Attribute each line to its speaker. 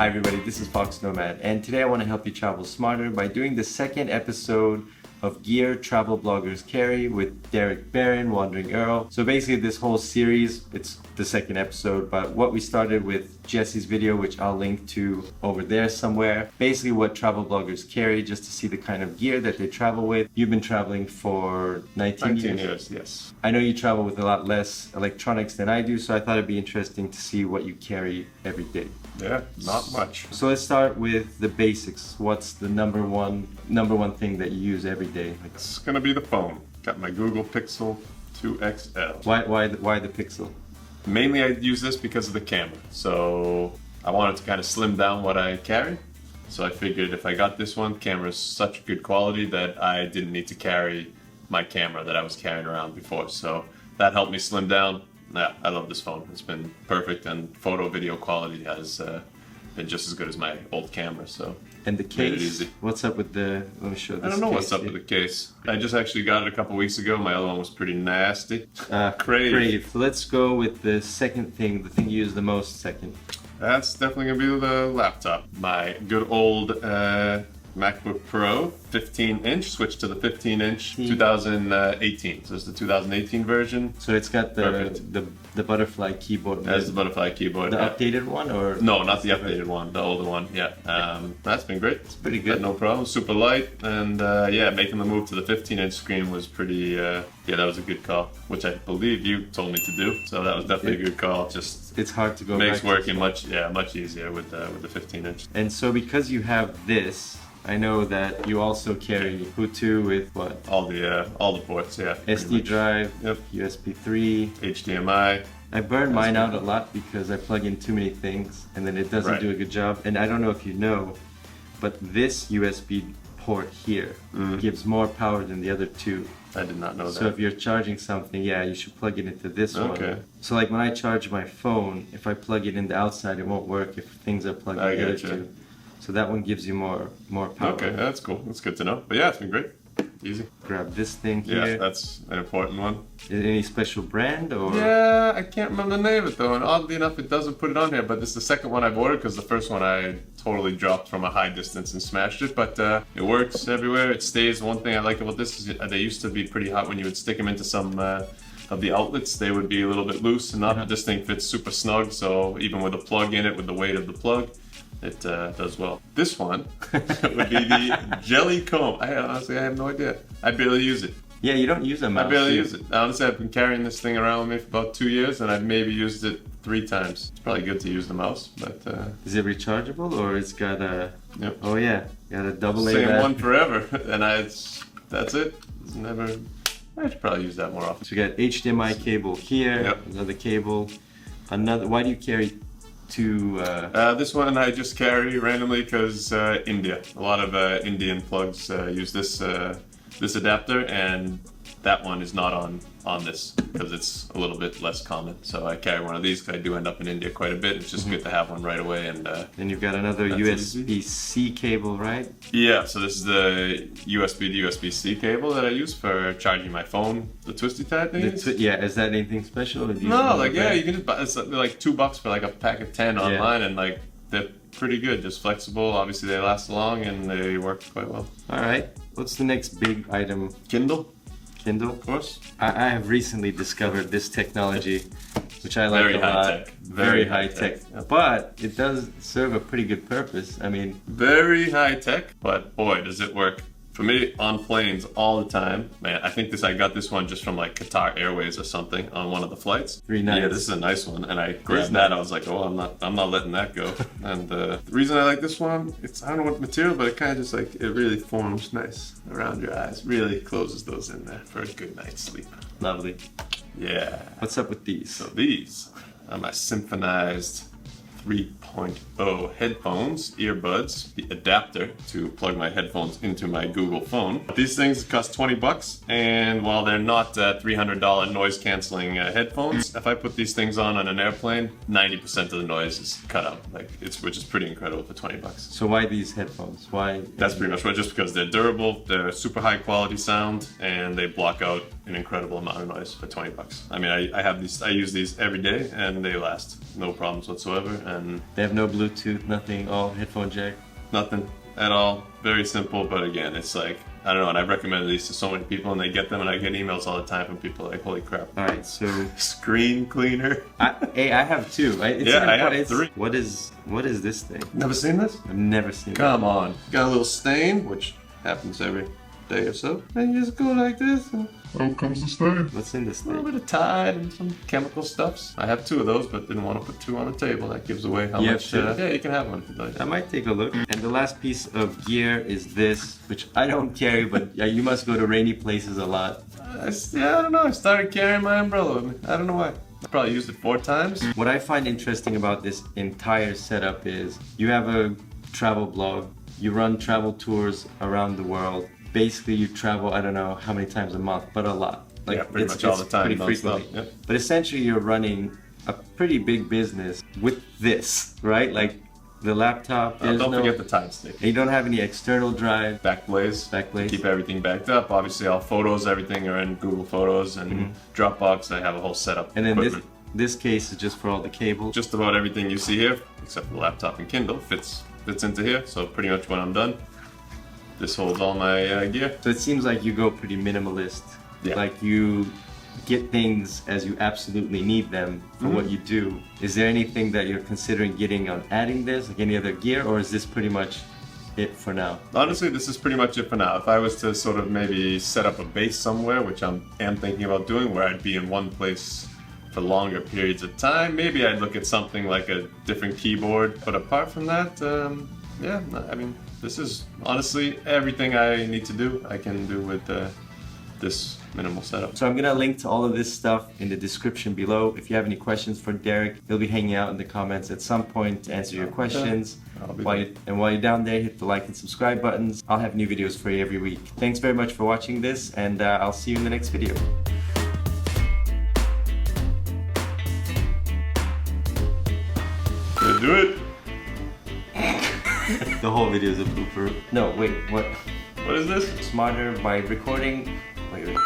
Speaker 1: Hi everybody, this is foXnoMad, and today I want to help you travel smarter by doing the second episode of Gear Travel Bloggers Carry with Derek Barron, Wandering Earl. So basically this whole series, it's the second episode, but what we started with Jesse's video, which I'll link to over there somewhere. Basically what travel bloggers carry, just to see the kind of gear that they travel with. You've been traveling for 19
Speaker 2: years, yes.
Speaker 1: I know you travel with a lot less electronics than I do, so I thought it'd be interesting to see what you carry every day.
Speaker 2: Yeah, not much.
Speaker 1: So let's start with the basics. What's the number one thing that you use every day?
Speaker 2: It's gonna be the phone. Got my Google Pixel 2 XL.
Speaker 1: Why the Pixel?
Speaker 2: Mainly I use this because of the camera. So I wanted to kind of slim down what I carry. So I figured if I got this one, camera's such good quality that I didn't need to carry my camera that I was carrying around before. So that helped me slim down. Yeah, I love this phone. It's been perfect, and photo video quality has been just as good as my old camera. So
Speaker 1: and the case, what's up with the, let me show this.
Speaker 2: I don't know what's up with the case. I just actually got it a couple weeks ago. My other one was pretty nasty. Crave.
Speaker 1: So let's go with the second thing, the thing you use the most second.
Speaker 2: That's definitely gonna be the laptop. My good old MacBook Pro 15-inch, switched to the 15-inch 2018. So it's the 2018 version.
Speaker 1: So it's got the butterfly keyboard.
Speaker 2: That's the butterfly keyboard.
Speaker 1: The updated one, or?
Speaker 2: No, not the updated one, the older one, yeah. That's been great.
Speaker 1: It's pretty good.
Speaker 2: No problem, super light, and yeah, making the move to the 15-inch screen was pretty, yeah, that was a good call, which I believe you told me to do, so that was definitely a good call. Just
Speaker 1: it's hard to go
Speaker 2: makes
Speaker 1: back
Speaker 2: working much easier with the 15-inch.
Speaker 1: And so because you have this, I know that you also carry Bluetooth with what?
Speaker 2: All the ports, yeah.
Speaker 1: SD drive,
Speaker 2: yep.
Speaker 1: USB 3,
Speaker 2: HDMI.
Speaker 1: I burn mine out a lot because I plug in too many things and then it doesn't do a good job. And I don't know if you know, but this USB port here gives more power than the other two.
Speaker 2: I did not know that.
Speaker 1: So if you're charging something, yeah, you should plug it into this one. So like when I charge my phone, if I plug it in the outside, it won't work if things are plugged in the other two. So that one gives you more power.
Speaker 2: Okay, that's cool. That's good to know. But yeah, it's been great. Easy.
Speaker 1: Grab this thing here.
Speaker 2: Yeah, that's an important one.
Speaker 1: Is it any special brand or?
Speaker 2: Yeah, I can't remember the name of it though, and oddly enough, it doesn't put it on here. But this is the second one I've ordered because the first one I totally dropped from a high distance and smashed it. But it works everywhere. It stays. One thing I like about this is they used to be pretty hot when you would stick them into some of the outlets. They would be a little bit loose enough. But this thing fits super snug. So even with a plug in it, with the weight of the plug, it does well. This one would be the Jelly Comb. Honestly, I have no idea. I barely use it.
Speaker 1: Yeah, you don't use a mouse.
Speaker 2: I barely use it. Honestly, I've been carrying this thing around with me for about 2 years, and I've maybe used it 3 times. It's probably good to use the mouse, but...
Speaker 1: Is it rechargeable, or it's got a...
Speaker 2: Yep.
Speaker 1: Oh yeah, got a AA
Speaker 2: Same
Speaker 1: battery.
Speaker 2: one forever, and that's it. It's never... I should probably use that more often.
Speaker 1: So we got HDMI cable here, another cable, another... Why do you carry two...
Speaker 2: This one I just carry randomly because India. A lot of Indian plugs use this adapter, and that one is not on this because it's a little bit less common. So I carry one of these because I do end up in India quite a bit. It's just good to have one right away. And
Speaker 1: then you've got another USB-C cable, right?
Speaker 2: Yeah, so this is the USB to USB-C cable that I use for charging my phone, the twisty type things.
Speaker 1: Yeah, is that anything special? Or do you
Speaker 2: no, like you can just buy, it's like $2 for like a pack of 10 online, and like they're pretty good, just flexible. Obviously they last long and they work quite well.
Speaker 1: All right, what's the next big item?
Speaker 2: Kindle,
Speaker 1: of
Speaker 2: course.
Speaker 1: I have recently discovered this technology, which I like
Speaker 2: very
Speaker 1: a
Speaker 2: high
Speaker 1: lot.
Speaker 2: tech.
Speaker 1: Very high tech. Yep. But it does serve a pretty good purpose. I mean,
Speaker 2: very high tech, but boy, does it work. For me, on planes all the time, man, I think I got this one just from like Qatar Airways or something on one of the flights.
Speaker 1: Very nice.
Speaker 2: Yeah, this is a nice one, and I grabbed that. I was like, oh, I'm not letting that go. And the reason I like this one, I don't know what material, but it kind of just like, it really forms nice around your eyes. Really closes those in there for a good night's sleep.
Speaker 1: Lovely.
Speaker 2: Yeah.
Speaker 1: What's up with these?
Speaker 2: So these are my synchronized 3.0 headphones, earbuds, the adapter to plug my headphones into my Google phone. These things cost $20, and while they're not $300 noise canceling headphones, if I put these things on an airplane, 90% of the noise is cut out. Which is pretty incredible for $20.
Speaker 1: So why these headphones? Why?
Speaker 2: That's pretty much right. Just because they're durable, they're super high quality sound, and they block out an incredible amount of noise for 20 bucks. I mean, I have these, I use these every day and they last. No problems whatsoever. And
Speaker 1: They have no Bluetooth, nothing, all headphone jack.
Speaker 2: nothing at all. Very simple, but again, it's like, I don't know, and I've recommended these to so many people and they get them and I get emails all the time from people like, holy crap.
Speaker 1: Alright, so
Speaker 2: Screen cleaner.
Speaker 1: I have two.
Speaker 2: Yeah, I have three.
Speaker 1: What is this thing?
Speaker 2: Never seen this?
Speaker 1: I've never seen
Speaker 2: Come on. Got a little stain, which happens every day or so. And you just go like this. And
Speaker 3: Out comes the stain.
Speaker 1: that. What's in this
Speaker 2: a little
Speaker 1: thing?
Speaker 2: bit of Tide and some chemical stuffs. I have two of those, but didn't want to put two on the table. That gives away how
Speaker 1: You have
Speaker 2: much.
Speaker 1: two?
Speaker 2: Yeah, you can have one if you'd like.
Speaker 1: I might take a look. And the last piece of gear is this, which I don't carry, but you must go to rainy places a lot.
Speaker 2: Yeah, I don't know. I started carrying my umbrella with me. I don't know why. I probably used it 4 times.
Speaker 1: What I find interesting about this entire setup is you have a travel blog, you run travel tours around the world. Basically, you travel, I don't know how many times a month, but a lot.
Speaker 2: Yeah, pretty much all the time,
Speaker 1: Pretty
Speaker 2: non-stop,
Speaker 1: frequently.
Speaker 2: yep.
Speaker 1: But essentially, you're running a pretty big business with this, right? Like the laptop.
Speaker 2: Don't
Speaker 1: no-
Speaker 2: forget the Tide stick.
Speaker 1: and you don't have any external drive.
Speaker 2: Backblaze.
Speaker 1: Backblaze.
Speaker 2: To keep everything backed up. Obviously, all photos, everything are in Google Photos and Dropbox. I have a whole setup.
Speaker 1: Mm-hmm. And then
Speaker 2: equipment.
Speaker 1: this case is just for all the cables.
Speaker 2: Just about everything you see here, except for the laptop and Kindle, fits into here. So pretty much when I'm done, this holds all my gear.
Speaker 1: So it seems like you go pretty minimalist.
Speaker 2: Yeah.
Speaker 1: Like you get things as you absolutely need them for what you do. Is there anything that you're considering getting on adding this, like any other gear, or is this pretty much it for now?
Speaker 2: Honestly, this is pretty much it for now. If I was to sort of maybe set up a base somewhere, which I am thinking about doing, where I'd be in one place for longer periods of time, maybe I'd look at something like a different keyboard. But apart from that, yeah, I mean, this is honestly everything I need to do, I can do with this minimal setup.
Speaker 1: So I'm gonna link to all of this stuff in the description below. If you have any questions for Derek, he'll be hanging out in the comments at some point to answer your questions.
Speaker 2: I'll be
Speaker 1: While you're down there, hit the like and subscribe buttons. I'll have new videos for you every week. Thanks very much for watching this, and I'll see you in the next video.
Speaker 2: Gonna do it.
Speaker 1: The whole video is a blooper. No, wait, what?
Speaker 2: What is this?
Speaker 1: Smarter by recording. Wait.